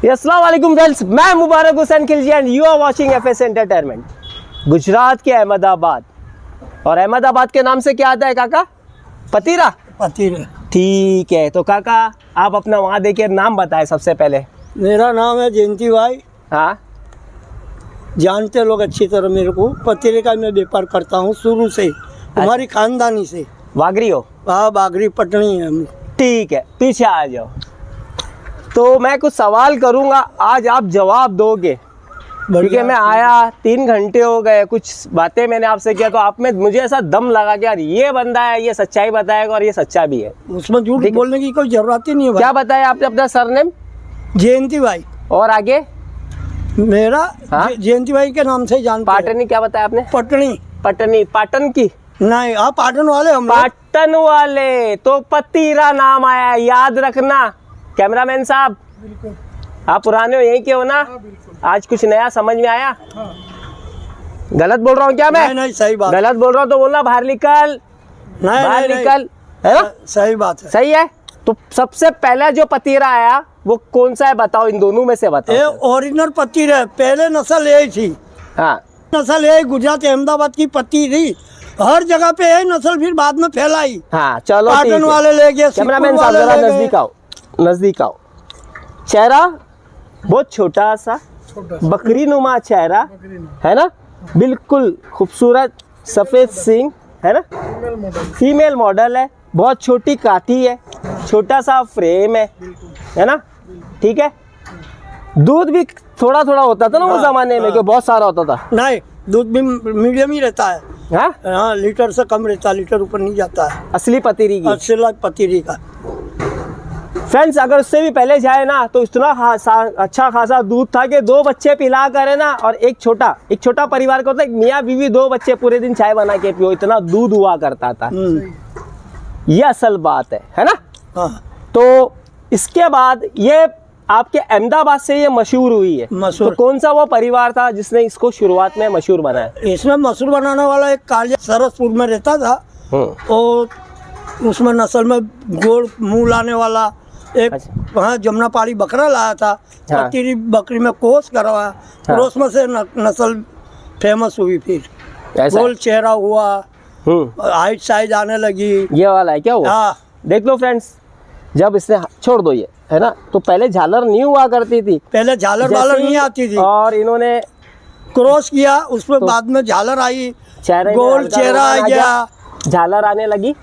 अस्सलाम वालेकुम फ्रेंड्स, मैं Mubarak Hussain Khilji and you are watching FS entertainment. Gujarat के अहमदाबाद, और अहमदाबाद के नाम से क्या आता है काका? पतीरा। पतीरा। ठीक है, तो काका आप अपना वहाँ देखिए नाम बताएं सबसे पहले। मेरा नाम है जयंती भाई। हाँ, जानते लोग अच्छी तरह मेरे को। पतीरे का मैं व्यापार करता हूँ शुरू से ही, हमारी खानदानी से। वागरी हो? हाँ, बागरी पटनी है हम। ठीक है, पीछे आ जाओ। तो मैं कुछ सवाल करूँगा, आज आप जवाब दोगे। ठीक है, मैं आया 3 घंटे हो गए, कुछ बातें मैंने आपसे किया, तो आप में मुझे ऐसा दम लगा कि यार ये बंदा है, ये सच्चाई बताएगा और ये सच्चा भी है। उसमें झूठ बोलने की कोई जरूरत ही नहीं है भाई। क्या बताया आपने अपना सरनेम? जयंती भाई। और आगे? मेरा हाँ? जयंती भाई के नाम से ही जानते हैं। पाटनी क्या बताया आपने? पटनी। पटनी, पाटन की? नहीं, आप पाटन वाले हम लोग। पाटन वाले, तो पतीरा नाम आया, याद रखना। कैमरामैन साहब, आप पुराने हो, यहीं के हो ना? आज कुछ नया समझ में आया? गलत बोल रहा हूँ क्या मैं? नहीं, सही बात। गलत बोल रहा हूँ तो बोलना, बाहर निकल। बाहर निकल, है ना? सही बात है। सही है। तो सबसे पहला जो पतीरा आया वो कौन सा है, बताओ, इन दोनों में से बताओ। ये ओरिजिनल पतीरा है, पहले नस्ल यही थी। हाँ, नस्ल यही गुजरात अहमदाबाद की पतीरी, हर जगह पे यही नस्ल फिर बाद में फैलाई। हाँ, चलो ठीक पाटन है। वाले ले गए, कैमरामैन सिक्कुर साहब वाले जरा ले गए। नजदीक आओ, नजदीक आओ। चेहरा बहुत छोटा सा, बकरी नुमा चेहरा है ना, बिल्कुल खूबसूरत, सफेद सींग है ना, फीमेल मॉडल है, बहुत छोटी काठी है, छोटा सा फ्रेम है ना, ठीक है। दूध भी थोड़ा थोड़ा होता था ना उस जमाने में, कि बहुत सारा होता था? नहीं, दूध भी मीडियम ही रहता है। हाँ, हाँ, लीटर से कम रहता है, लीटर ऊपर नहीं जाता है। असली पतीरी की। असली पतीरी का। फ्रेंड्स, अगर उससे भी पहले जाए ना तो इतना अच्छा खासा दूध था कि 2 बच्चे पिला करे ना, और एक छोटा परिवार का होता है, मियाँ बीवी 2 बच्चे पूरे दिन चाय बना के पियो, इतना दूध हुआ करता था। ये असल बात है ना? हाँ। तो इसके बाद ये आपके अहमदाबाद से ये मशहूर हुई है। मशहूर। तो कौन सा वो परिवार था जिसने इसको शुरुआत में मशहूर बनाया? इसमें मशहूर बनाने वाला एक कालिया सरसपुर में रहता था, और उसमें नस्ल में गोड़ मुंह लाने वाला एक वहाँ जमुना पहाड़ी बकरा लाया था। हाँ। पतीरी बकरी में कोर्स करवाया, हाँ। और उसमें से नस्ल फेमस हुई। फिर ऐसा गोल चेहरा हुआ, हाइट साइज आने लगी। ये वाला है क्या वो? हाँ। देख लो फ्रेंड्स, जब इसने छोड़ दो ये, है ना, तो पहले झालर नहीं हुआ करती थी, पहले झालर वालर नहीं आती थी, और इन्होंने क्रॉस किया, उसमें बाद में झालर आई, चेहरे में गोल हल्का चेहरा आ रोगन गया, झालर आने लगी,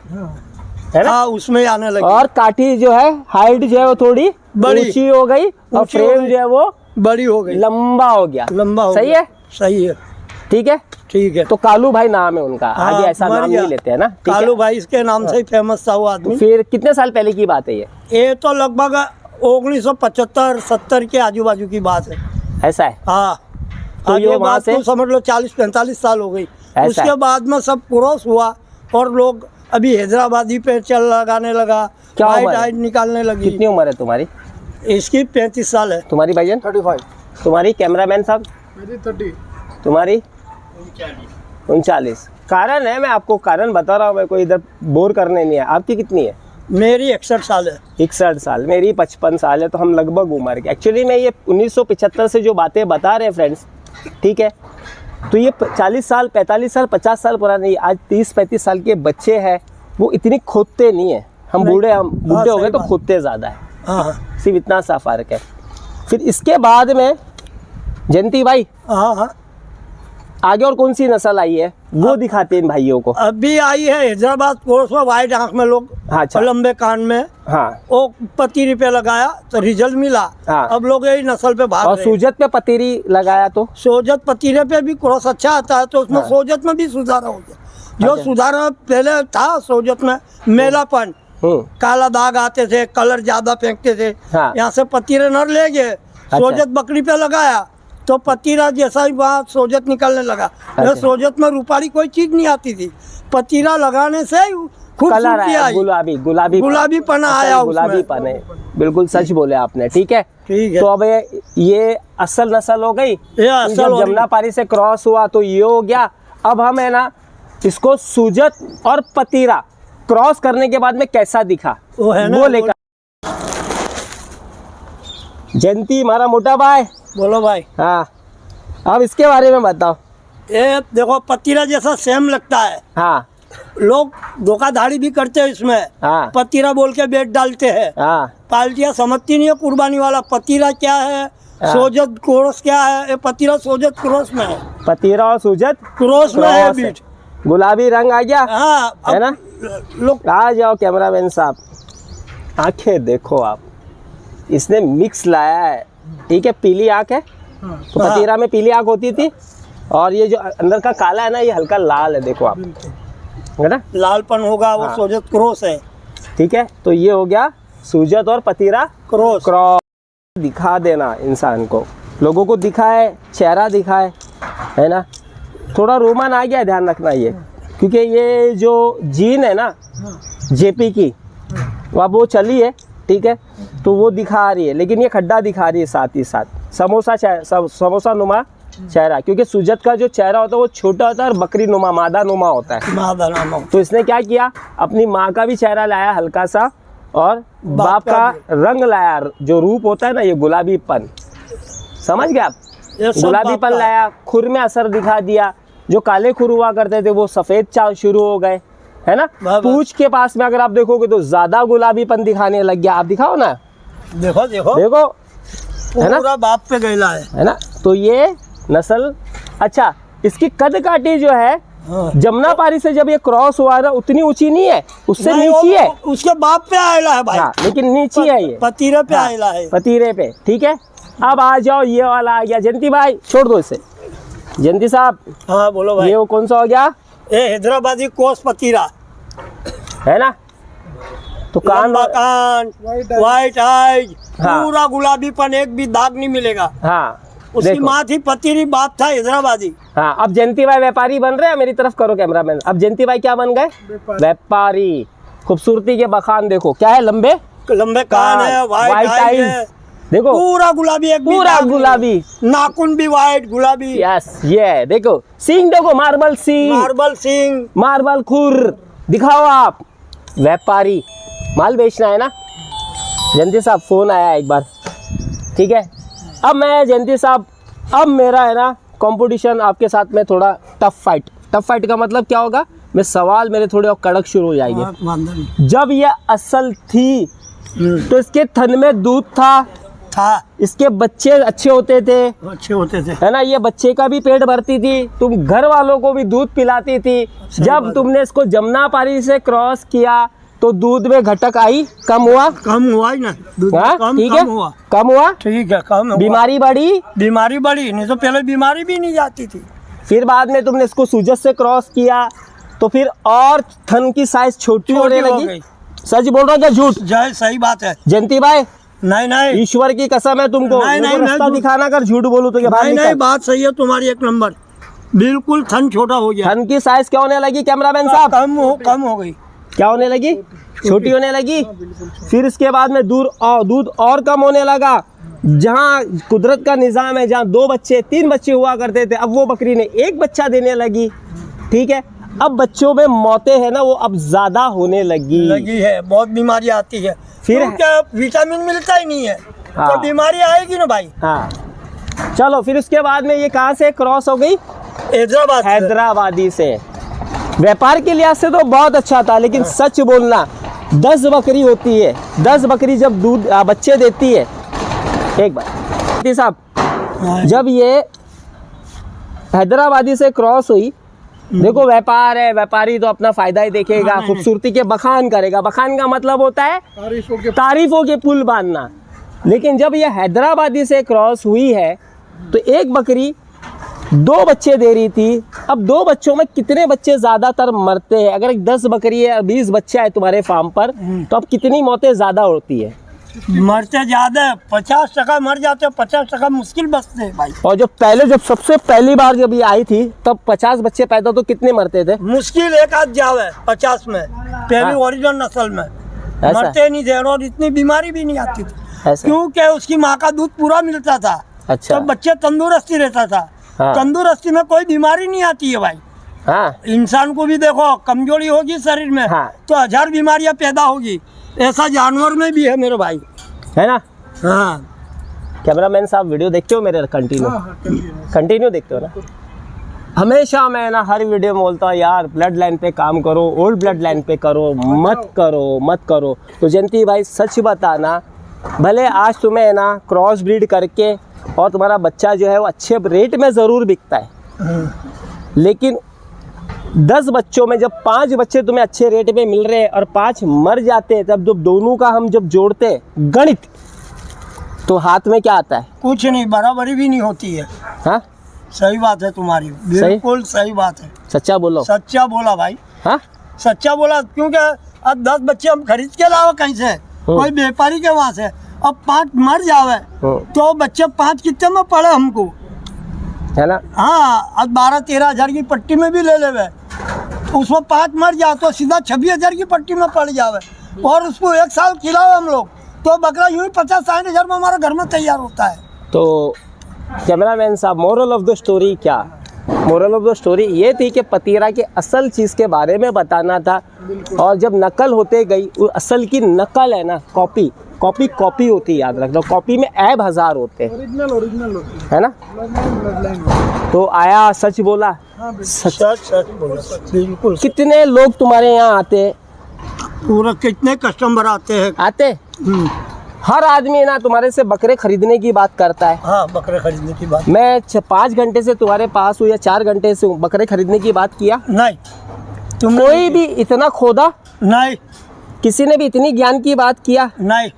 है ना? हाँ, उसमें आने लगी। और काठी जो है, हाइट जो है वो थोड़ी बड़ी ऊंची हो गई, और ऊंची हो फ्रेम गई, जो है वो बड़ी हो गई, लंबा हो गया। लंबा हो सही गया। है? सही है। ठीक है। ठीक है। तो कालू भाई नाम है उनका, हाँ, आगे ऐसा मर नाम गया। नहीं लेते हैं ना? ठीक है? कालू भाई इसके नाम से ही फेमस था वो आदमी। फिर कितने साल पहले की बात है ये? ये तो लगभग 1975-70 के आजू बाजू की बात है। ऐसा है? हाँ। तो ये ये वहाँ बात से तो समझ लो 40-45 साल हो गई। ऐसा उसके है। बाद में सब क्रॉस हुआ, और लोग अभी हैदराबादी पे चल लगाने लगा, क्या हाइट उम्र है? हाइट निकालने लगी। कितनी उम्र है तुम्हारी? इसकी 35 साल है। तुम्हारी भाईजान? 35। तुम्हारी कैमरामैन साहब? मेरी 30। तुम्हारी? 39। कारण है, मैं आपको कारण बता रहा हूँ, मैं कोई इधर बोर करने नहीं है। आपकी कितनी है? मेरी 61 साल है। 61 साल। मेरी 55 साल है, तो हम लगभग उम्र के। एक्चुअली मैं ये 1975 से जो बातें बता रहे हैं फ्रेंड्स, ठीक है, तो ये 40 साल, 45 साल, 50 साल पुराने, आज 30-35 साल के बच्चे हैं, वो इतनी खोदते नहीं है। हम बूढ़े हो गए तो खोदते ज़्यादा है। हाँ, सिर्फ इतना सा फ़र्क है। फिर इसके बाद में जयंती भाई, हाँ, हाँ। आगे और कौन सी नस्ल आई है वो दिखाते हैं इन भाइयों को। अभी आई है हैदराबाद कोर्स में, वाइट आंख में लोग, हाँ, अच्छा। लंबे कान में, हाँ, वो पतीरी पे लगाया तो रिजल्ट मिला। हाँ। अब लोग यही नस्ल पे भाग और रहे हैं। सूजत पे पतीरी लगाया तो सोजत पतीरे पे भी क्रॉस अच्छा आता है, तो उसमें हाँ। सोजत में भी सुधार हो गया। जो अच्छा। सुधार पहले था सोजत में, मेलापन, काला दाग आते थे, कलर ज्यादा फेंकते थे, हाँ। यहाँ से पतीरे नर ले गए, सोजत बकरी पे लगाया तो पतीरा जैसा ही वहाँ सोजत निकलने लगा। अच्छा। सोजत में रूपाली कोई चीज नहीं आती थी, पतीरा लगाने से कलर खूबसूरती आया, आई, गुलाबी पना आया उसमें। गुलाबी पन है। बिल्कुल सच बोले आपने। ठीक है, ठीक है। तो अब ये असल नस्ल हो गई। ये असल जब हो गई। जमुना पारी से क्रॉस हुआ तो ये हो गया। अब हम है ना, इसको सूजत और पतीरा क्रॉस करने के बाद में कैसा दिखा वो है ना, वो लेकर जयंती हमारा मोटा भाई। बोलो भाई। हाँ, अब इसके बारे में बताओ। ये देखो पतीला जैसा सेम लगता है। हाँ लोग धोखाधड़ी भी करते हैं इसमें। हाँ पतीला बोल के बेच डालते हैं। हाँ पाल्टियाँ समझती नहीं है कुर्बानी वाला पतीला क्या है, सोजत क्रोस क्या है। ये पतीला सोजत क्रोस में है। पतीरा और सूजत क्रोस में है क्रॉस है। बीट। गुलाबी रंग आ गया हाँ है ना। लोग आ जाओ कैमरामैन साहब, आंखें देखो आप, इसने मिक्स लाया है। ठीक है, पीली आंख है तो पतीरा में पीली आंख होती थी, और ये जो अंदर का काला है ना, ये हल्का लाल है। देखो आप, है ना, लालपन होगा वो हाँ। सोजत क्रोस है। ठीक है। तो ये हो गया सूजत और पतीरा क्रोस। क्रॉस। दिखा देना इंसान को, लोगों को दिखाए, चेहरा दिखाए, है ना। थोड़ा रोमन आ गया, ध्यान रखना ये, क्योंकि ये जो जीन है ना जेपी की, वो चली है। ठीक है, तो वो दिखा रही है, लेकिन ये खड्डा दिखा रही है साथ ही साथ। समोसा नुमा चेहरा, क्योंकि सूजत का जो चेहरा होता है वो छोटा होता है और बकरी नुमा, मादा नुमा होता है। मादा नाम तो इसने क्या किया, अपनी माँ का भी चेहरा लाया हल्का सा, और बाप का रंग लाया, जो रूप होता है ना, ये गुलाबीपन, समझ गए आप, गुलाबीपन लाया। खुर में असर दिखा दिया, जो काले खुर हुआ करते थे वो सफेद चाल शुरू हो गए, है ना। पूंछ के पास में अगर आप देखोगे तो ज्यादा गुलाबीपन दिखाने लग गया। आप दिखाओ ना, देखो देखो देखो, है ना, पूरा बाप पे गैला है ना। तो ये नस्ल, अच्छा, इसकी कद काठी जो है जमुना पारी से जब ये क्रॉस हुआ ना, उतनी ऊंची नहीं है, उससे नीची है। उसके बाप पे आयला है भाई। हाँ, लेकिन नीची है ये, पतीरे पे हाँ, आयला है। पतीरे पे। ठीक है, अब आ जाओ, ये वाला आ गया। जयंती भाई छोड़ दो इसे। जयंती साहब, हाँ बोलो भाई। ये वो कौन सा हो गया, ये हैदराबादी कोस पतीरा है ना। तो कान, कान, व्हाइट आईज, हाँ। पूरा गुलाबीपन, एक भी दाग नहीं मिलेगा। हाँ उसकी देखो। माँ थी पतीरी, बाप था हैदराबादी। हाँ, अब जयंती भाई व्यापारी बन रहे हैं। मेरी तरफ करो कैमरामैन। अब जयंती भाई क्या बन गए, व्यापारी। खूबसूरती के बखान देखो, क्या है, लंबे लंबे कान है, व्हाइट आईज है, देखो, पूरा गुलाबी, एक भी पूरा दाग नहीं। गुलाबी, नाखून भी व्हाइट गुलाबी। यस, ये देखो, सींग देखो, मार्बल सींग, मार्बल सिंह। मार्बल खुर। दिखाओ आप, व्यापारी, माल बेचना है ना। जयंती साहब फोन आया एक बार, ठीक है। अब मैं जयंती साहब, अब मेरा है ना कंपटीशन आपके साथ में, थोड़ा टफ फाइट। टफ फाइट का मतलब क्या होगा, मैं सवाल मेरे थोड़े और कड़क शुरू हो जाएंगे। जब ये असल थी तो इसके थन में दूध था, इसके बच्चे अच्छे होते थे, अच्छे होते थे, है ना। ये बच्चे का भी पेट भरती थी, तुम घर वालों को भी दूध पिलाती थी। जब तुमने इसको जमुना पारी से क्रॉस किया तो दूध में घटक आई, कम हुआ, कम हुआ ही ना, दूध हाँ, कम ठीक है, कम हुआ, कम हुआ, ठीक है, कम हुआ। बीमारी बढ़ी, बीमारी बढ़ी, नहीं तो पहले बीमारी भी नहीं जाती थी। फिर बाद में तुमने इसको सूजत से क्रॉस किया तो फिर और थन की साइज छोटी होने हो लगी। गई। सच बोल रहा हूँ क्या झूठ, जय सही बात है। जयंती भाई, नहीं नहीं ईश्वर की कसम है तुमको, नहीं, मेरे को नहीं, रास्ता मैं दिखाना, अगर झूठ बोलूं तो ये बाहर नहीं नहीं, निकल। बात सही है तुम्हारी, एक नंबर। बिल्कुल थन छोटा हो गया, थन की साइज क्या होने लगी कैमरामैन साहब, कम हो गई। क्या होने लगी, छोटी होने लगी। फिर इसके बाद में दूध और कम होने लगा। जहाँ कुदरत का निज़ाम है, जहाँ 2 बच्चे 3 बच्चे हुआ करते थे, अब वो बकरी ने 1 बच्चा देने लगी। ठीक है, अब बच्चों में मौतें है ना, वो अब ज़्यादा होने लगी है, बहुत बीमारी आती है। फिर क्या विटामिन मिलता ही नहीं है, हाँ। तो बीमारी आएगी ना भाई। हाँ, चलो फिर उसके बाद में ये कहाँ से क्रॉस हो गई, हैदराबाद से। हैदराबादी से। व्यापार के लिहाज से तो बहुत अच्छा था, लेकिन सच बोलना, 10 बकरी होती है, 10 बकरी जब दूध बच्चे देती है। एक बार साहब, जब ये हैदराबादी से क्रॉस हुई, देखो व्यापार है, व्यापारी तो अपना फायदा ही देखेगा, हाँ, खूबसूरती के बखान करेगा। बखान का मतलब होता है तारीफों के पुल बांधना। लेकिन जब ये हैदराबादी से क्रॉस हुई है तो एक बकरी 2 बच्चे दे रही थी। अब 2 बच्चों में कितने बच्चे ज्यादातर मरते हैं, अगर 10 बकरी है, 20 बच्चा है तुम्हारे फार्म पर, तो अब कितनी मौतें ज्यादा होती है, मरते ज्यादा, 50% मर जाते, 50% मुश्किल बचते हैं भाई। और जब सबसे पहली बार जब ये आई थी तब 50 बच्चे पैदा, तो कितने मरते थे, मुश्किल एक आध जावे 50 में, पहली ओरिजिनल नस्ल में मरते नहीं थे, और इतनी बीमारी भी नहीं आती थी, ऐसा? क्योंकि उसकी माँ का दूध पूरा मिलता था। अच्छा, तो बच्चे तंदुरुस्ती रहता था। हाँ। तंदुरुस्ती में कोई बीमारी नहीं आती है भाई। हाँ, इंसान को भी देखो, कमजोरी होगी शरीर में, हाँ। तो 1000 बीमारियां पैदा होगी। ऐसा जानवर में भी है मेरे भाई, है ना। हाँ। कैमरामैन साहब वीडियो देखते हो मेरे कंटिन्यू? कंटिन्यू देखते हो ना? हमेशा मैं ना हर वीडियो में बोलता हूँ यार ब्लड लाइन पे काम करो, ओल्ड ब्लड लाइन पे करो, मत करो। तो जयंती भाई सच बताना, भले आज तुम्हें ना क्रॉस ब्रीड करके और तुम्हारा बच्चा जो है वो अच्छे रेट में ज़रूर बिकता है, लेकिन 10 बच्चों में जब 5 बच्चे तुम्हें अच्छे रेट में मिल रहे हैं और 5 मर जाते हैं, तब जब दोनों का हम जब जोड़ते हैं गणित, तो हाथ में क्या आता है? कुछ नहीं, बराबरी भी नहीं होती है। हाँ, सही बात है तुम्हारी, बिल्कुल सही बात है। सच्चा बोलो। सच्चा बोला भाई। हाँ, सच्चा बोला, क्योंकि अब 10 बच्चे हम खरीद के लाओ कहीं से, कोई व्यापारी के वहाँ से, अब 5 मर जावे तो बच्चे 5 कितने में पड़े हमको, है ना? हाँ, अब 12-13 हजार की पट्टी में भी ले लेवे, उसमें 5 मर जाओ तो सीधा 26 हजार की पट्टी में पड़ जावे, और उसको 1 साल खिलाओ हम लोग तो बकरा यूं ही 50-60 हजार में हमारे घर में तैयार होता है। तो कैमरामैन साहब, मोरल ऑफ द स्टोरी क्या? मोरल ऑफ द स्टोरी ये थी कि पतीरा के असल चीज़ के बारे में बताना था, और जब नकल होते गई, वो असल की नकल है ना, कॉपी होती है, याद रखना। कॉपी में ऐब 1000 होते हैं, ओरिजिनल है ना? तो आया सच बोला। सच बोला, बिल्कुल। कितने लोग तुम्हारे यहाँ आते हैं? पूरा कितने कस्टमर आते? हर आदमी ना तुम्हारे से बकरे खरीदने की बात करता है। हाँ, बकरे खरीदने की बात। मैं 5 घंटे से तुम्हारे पास हूँ या 4 घंटे से हूँ, बकरे खरीदने की बात किया नहीं? कोई भी इतना खोदा नहीं, किसी ने भी इतनी ज्ञान की बात किया नहीं।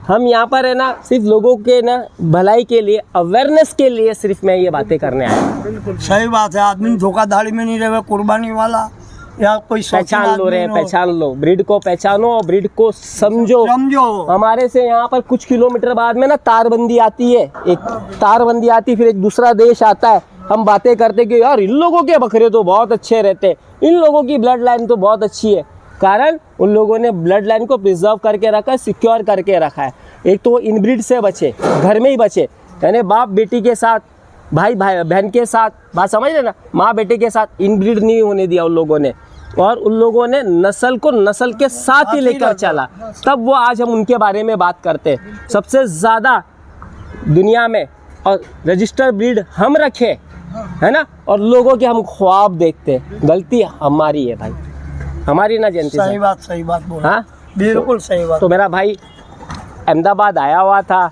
हम यहाँ पर है ना सिर्फ लोगों के ना भलाई के लिए, अवेयरनेस के लिए सिर्फ मैं ये बातें करने आया। बिल्कुल सही बात है, आदमी धोखाधड़ी में नहीं रहे, कुर्बानी वाला या कोई पहचान लो, ब्रीड को पहचानो और ब्रीड को समझो। हमारे से यहाँ पर कुछ किलोमीटर बाद में ना तारबंदी आती है, एक तारबंदी आती, फिर एक दूसरा देश आता है, हम बातें करते कि यार इन लोगों के बकरे तो बहुत अच्छे रहते हैं, इन लोगों की ब्लड लाइन तो बहुत अच्छी है। कारण उन लोगों ने ब्लड लाइन को प्रिजर्व करके रखा है, सिक्योर करके रखा है। एक तो इनब्रीड से बचे, घर में ही बचे, यानी बाप बेटी के साथ, भाई बहन के साथ, बात समझ रहे ना, माँ बेटे के साथ इनब्रीड नहीं होने दिया उन लोगों ने, और उन लोगों ने नस्ल को नस्ल के साथ ही लेकर चला, तब वो आज हम उनके बारे में बात करते हैं। सबसे ज़्यादा दुनिया में और रजिस्टर ब्रीड हम रखे, है ना, और लोगों के हम ख्वाब देखते। गलती हमारी है भाई, हमारी ना जयंती। सही बात बोला। हाँ, बिल्कुल सही बात। तो मेरा भाई अहमदाबाद आया हुआ था,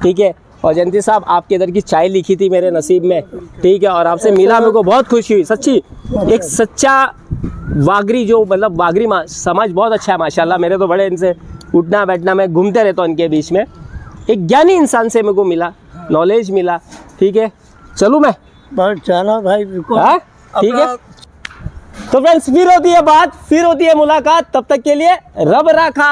ठीक है, और जयंती साहब आपके इधर की चाय लिखी थी मेरे नसीब में, ठीक है, और आपसे मिला, मेरे को बहुत खुशी हुई सच्ची। एक सच्चा वागरी, जो मतलब वागरी समाज बहुत अच्छा है माशाल्लाह, मेरे तो बड़े इनसे उठना बैठना, मैं घूमते रहता हूँ इनके बीच में। एक ज्ञानी इंसान से मेरे को मिला, नॉलेज मिला, ठीक है। चलूँ मैं? बस जाना भाई, ठीक है। तो फ्रेंड्स, फिर होती है बात, फिर होती है मुलाकात, तब तक के लिए रब राखा।